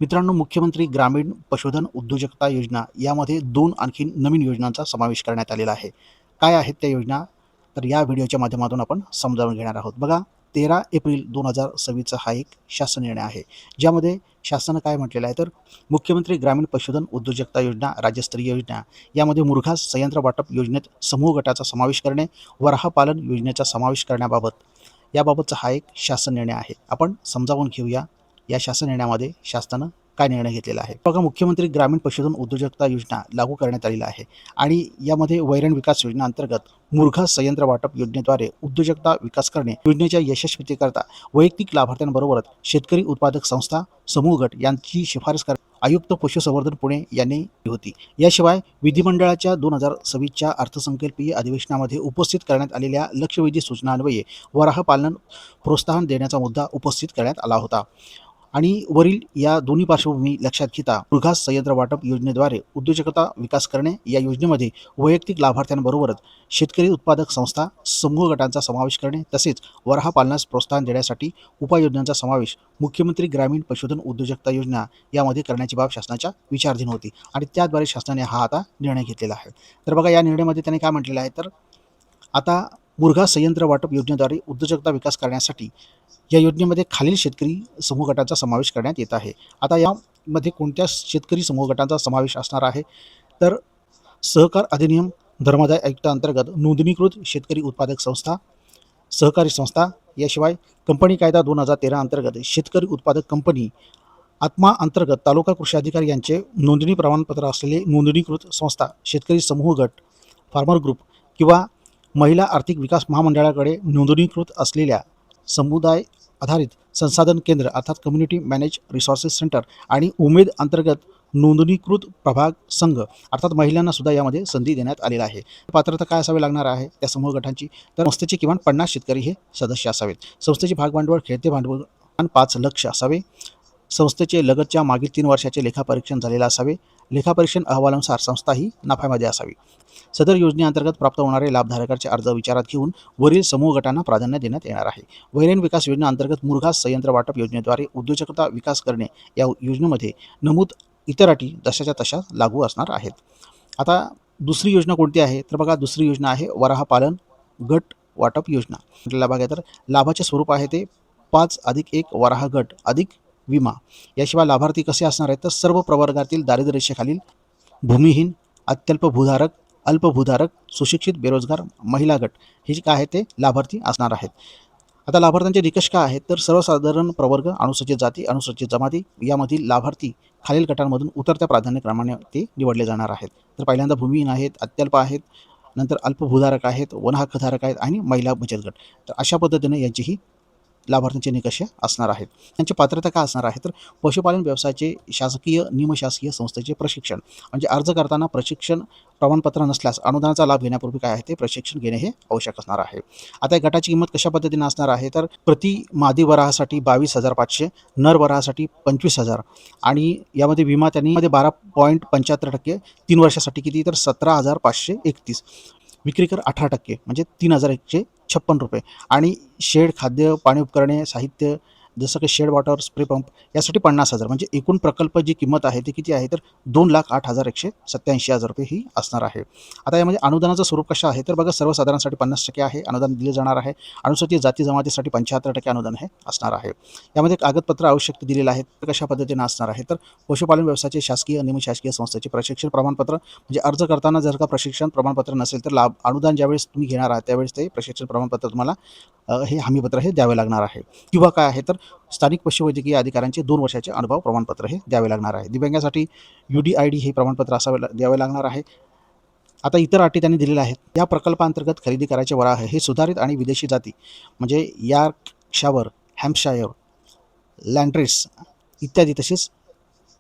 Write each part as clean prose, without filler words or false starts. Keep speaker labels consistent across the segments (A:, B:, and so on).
A: मित्रांनो, मुख्यमंत्री ग्रामीण पशुधन उद्योजकता योजना यामध्ये 2 आणखीन नवीन योजनांचा समावेश करण्यात आलेला आहे. काय आहेत त्या योजना? तर या व्हिडिओच्या माध्यमातून आपण समजावून घेणार आहोत. बघा, 13 एप्रिल 2026 हा एक शासन निर्णय आहे. ज्यामध्ये शासनानं काय म्हटलेलं आहे, तर मुख्यमंत्री ग्रामीण पशुधन उद्योजकता योजना राज्यस्तरीय योजना यामध्ये मुरघास संयंत्र वाटप योजनेत समूह गटाचा समावेश करणे, वराह पालन योजनेचा समावेश करण्याबाबत याबाबतचा हा एक शासन निर्णय आहे. आपण समजावून घेऊया या शासन निर्णयामध्ये शासनानं काय निर्णय घेतलेला आहे. बघा, मुख्यमंत्री ग्रामीण पशुधन उद्योजकता योजना लागू करण्यात आलेली आहे आणि यामध्ये वैरण विकास योजना अंतर्गत मुरघास संयंत्र वाटप योजनेद्वारे उद्योजकता विकास करणे, योजनेच्या यशस्वीतेकरता वैयक्तिक लाभार्थ्यांबरोबरच शेतकरी उत्पादक संस्था, समूह गट यांची शिफारस आयुक्त पशुसंवर्धन पुणे यांनी केली होती. याशिवाय विधिमंडळाच्या 2026च्या अर्थसंकल्पीय अधिवेशनामध्ये उपस्थित करण्यात आलेल्या लक्षवेधी सूचनान्वये वराह पालन प्रोत्साहन देण्याचा मुद्दा उपस्थित करण्यात आला होता. आणि वरील या दोन्ही पार्श्वभूमी लक्षात घेता मुरघास संयंत्र वाटप योजनेद्वारे उद्योजकता विकास करणे या योजनेमध्ये वैयक्तिक लाभार्थ्यांबरोबरच शेतकरी उत्पादक संस्था, समूह गटांचा समावेश करणे तसेच वराह पालनास प्रोत्साहन देण्यासाठी उपाययोजनांचा समावेश मुख्यमंत्री ग्रामीण पशुधन उद्योजकता योजना यामध्ये करण्याची बाब शासनाच्या विचाराधीन होती आणि त्याद्वारे शासनाने हा आता निर्णय घेतलेला आहे. तर बघा, या निर्णयामध्ये त्याने काय म्हटलेलं आहे, तर आता मुरघास संयंत्र वाटप योजनेद्वारे उद्योजकता विकास करण्यासाठी या योजनेमध्ये खालील शेतकरी समूह गटांचा समावेश करण्यात येत आहे. आता यामध्ये कोणत्या शेतकरी समूह गटांचा समावेश असणार आहे, तर सहकार अधिनियम धर्मादाय आयुक्त अंतर्गत नोंदणीकृत शेतकरी उत्पादक संस्था, सहकारी संस्था, याशिवाय कंपनी कायदा 2013 अंतर्गत शेतकरी उत्पादक कंपनी, आत्मा अंतर्गत तालुका कृषी अधिकारी यांचे नोंदणी प्रमाणपत्र असलेले नोंदणीकृत संस्था, शेतकरी समूह गट, फार्मर ग्रुप किंवा महिला आर्थिक विकास महामंडळाकडे नोंदणीकृत असलेल्या समुदाय आधारित संसाधन केंद्र अर्थात कम्युनिटी मॅनेज रिसोर्सेस सेंटर आणि उमेद अंतर्गत नोंदणीकृत प्रभाग संघ अर्थात महिलांना सुद्धा यामध्ये संधी देण्यात आलेला आहे. पात्रता काय असावी लागणार आहे त्या समूह गटांची, तर संस्थेचे किमान 50 शेतकरी हे सदस्य असावेत. संस्थेचे भागभांडवल खेळते भांडवल 5 लाख असावे. संस्थेचे लगतच्या मागील 3 वर्षाचे लेखापरीक्षण झालेले असावे. लेखापरीक्षण अहवालानुसार संस्था ही नफ्यामध्ये असावी. सदर योजनेअंतर्गत प्राप्त होणारे लाभधारकांचे अर्ज विचारात घेऊन वरील समूह गटांना प्राधान्य देण्यात येणार आहे. वैरण विकास योजना अंतर्गत मुरघास संयंत्र वाटप योजनेद्वारे उद्योजकता विकास करणे या योजनेमध्ये नमूद इतर अटी जशाच्या तशा लागू असणार आहेत. आता दुसरी योजना कोणती आहे, तर बघा, दुसरी योजना आहे वराह पालन गट वाटप योजना. आपल्याला बघा, तर लाभाचे स्वरूप आहे ते 5+1 वराह गट अधिक विमा. याशिवाय लाभार्थी कसे असणार आहेत, तर सर्व प्रवर्गातील दारिद्र्य रेषेखालील भूमिहीन, अत्यल्प भूधारक, अल्पभूधारक, सुशिक्षित, बेरोजगार, महिला गट हे जे काय आहे ते लाभार्थी असणार आहेत. आता लाभार्थ्यांचे निकष काय आहेत, तर सर्वसाधारण प्रवर्ग, अनुसूचित जाती, अनुसूचित जमाती यामधील लाभार्थी खालील गटांमधून उतरत्या प्राधान्यक्रमाने ते निवडले जाणार आहेत. तर पहिल्यांदा भूमिहीन आहेत, अत्यल्प आहेत, नंतर अल्पभूधारक आहेत, वनहक्कधारक आहेत आणि महिला बचत गट. तर अशा पद्धतीने यांचीही लाभार्थ्यांचे निकष असणार आहेत. त्यांची पात्रता काय असणार आहे, तर पशुपालन व्यवसायाचे शासकीय निमशासकीय संस्थेचे प्रशिक्षण म्हणजे अर्ज करताना प्रशिक्षण प्रमाणपत्र नसल्यास अनुदानाचा लाभ घेण्यापूर्वी काय आहे ते प्रशिक्षण घेणे हे आवश्यक असणार आहे. आता या गटाची किंमत कशा पद्धतीने असणार आहे, तर प्रति मादी वराहासाठी 22,500, नर वराहासाठी 25,000 आणि यामध्ये विमा त्यांनी 12.75% 3 वर्षासाठी किती, तर 17,531. विक्री कर 18% म्हणजे 3,156 रुपये आणि शेड, खाद्य, पाणी उपकरणे, साहित्य जसं की शेड वॉटर, स्प्रे पंप यासाठी 50,000 म्हणजे एकूण प्रकल्प जी किंमत आहे ती किती आहे, तर 2,08,187 रुपये ही असणार आहे. आता यामध्ये अनुदानाचं स्वरूप कसं आहे, तर बघा, सर्वसाधारणसाठी 50% आहे अनुदान दिले जाणार आहे. अनुसूचित जाती जमातीसाठी 75% अनुदान हे असणार आहे. यामध्ये कागदपत्र आवश्यक दिलेलं आहे, तर कशा पद्धतीने असणार आहे, तर पशुपालन व्यवसायाचे शासकीय निमशासकीय संस्थेचे प्रशिक्षण प्रमाणपत्र म्हणजे अर्ज करताना जर का प्रशिक्षण प्रमाणपत्र नसेल तर लाभ अनुदान ज्यावेळेस तुम्ही घेणार आहात त्यावेळेस ते प्रशिक्षण प्रमाणपत्र तुम्हाला हे हमीपत्र हे द्यावे लागणार आहे. किंवा काय आहे, तर स्थानिक पशुवैद्यकीय अधिकाऱ्यांचे 2 वर्षाचे अनुभव प्रमाणपत्र हे द्यावे लागणार आहे. दिव्यांगासाठी UDID हे प्रमाणपत्र द्यावे लागणार आहे. आता इतर अटी त्यांनी दिलेल्या आहेत. या प्रकल्पांतर्गत खरेदी करायचे वराह हे सुधारित आणि विदेशी जाती म्हणजे यॉर्कशायर, हॅम्पशायर, लँड्रेस इत्यादी तसेच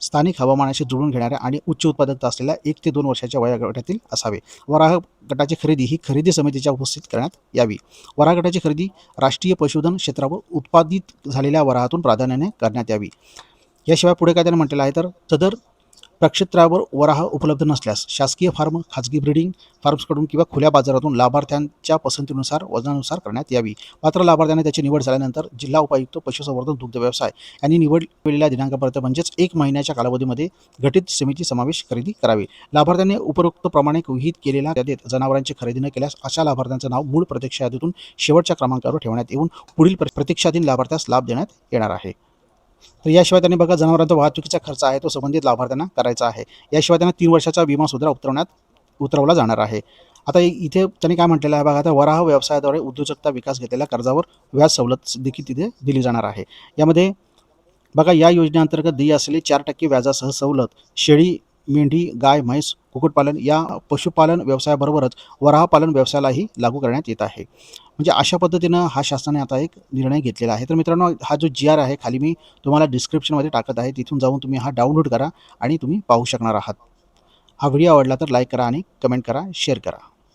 A: स्थानिक हवामानाशी जुळून घेणाऱ्या आणि उच्च उत्पादकता असलेल्या 1 ते 2 वर्षाच्या वयोगटातील असावे. वराह गटाची खरेदी ही खरेदी समितीच्या उपस्थित करण्यात यावी. वराह गटाची खरेदी राष्ट्रीय पशुधन क्षेत्रावर उत्पादित झालेल्या वराहातून प्राधान्याने करण्यात यावी. याशिवाय पुढे काय त्याने म्हटलेलं आहे, तर सदर प्रक्षेत्रावर वराह उपलब्ध नसल्यास शासकीय फार्म, खाजगी ब्रीडिंग फार्म्सकडून किंवा खुल्या बाजारातून लाभार्थ्यांच्या पसंतीनुसार वजनानुसार करण्यात यावी. पात्र लाभार्थ्याने त्याची निवड झाल्यानंतर जिल्हा उपायुक्त पशुसंवर्धन दुग्ध व्यवसाय यांनी निवड केलेल्या दिनांकापर्यंत म्हणजेच 1 महिन्याच्या कालावधीमध्ये गठीत समिती समावेश खरेदी करावी. लाभार्थ्यांनी उपरोक्त प्रमाणे विहित केलेल्या यादीत जनावरांची खरेदी न केल्यास अशा लाभार्थ्यांचं नाव मूळ प्रतीक्षा यादीतून शेवटच्या क्रमांकावर ठेवण्यात येऊन पुढील प्रतीक्षाधीन लाभार्थ्यास लाभ देण्यात येणार आहे. तर याशिवाय त्यांनी बघा जनावरांचा वाहतुकीचा खर्च आहे तो संबंधित लाभार्थ्यांना करायचा आहे. याशिवाय त्यांना 3 वर्षाचा विमा सुद्धा उतरवला जाणार आहे. आता इथे त्यांनी काय म्हटलेलं आहे बघा, आता वराह व्यवसायाद्वारे उद्योजकता विकास घेतलेल्या कर्जावर व्याज सवलत देखील तिथे दिली जाणार आहे. यामध्ये बघा या योजनेअंतर्गत देय असलेली 4% व्याजासह सवलत शेळी, मेंढी, गाय, म्हैस, कुक्कुटपालन या पशुपालन व्यवसायाबरोबरच वराहपालन व्यवसायालाही लागू करण्यात येत आहे. म्हणजे अशा पद्धतीनं हा शासनाने आता एक निर्णय घेतलेला आहे. तर मित्रांनो, हा जो जी आर आहे खाली मी तुम्हाला डिस्क्रिप्शनमध्ये टाकत आहे, तिथून जाऊन तुम्ही हा डाउनलोड करा आणि तुम्ही पाहू शकणार आहात. हा व्हिडिओ आवडला तर लाईक करा आणि कमेंट करा, शेअर करा.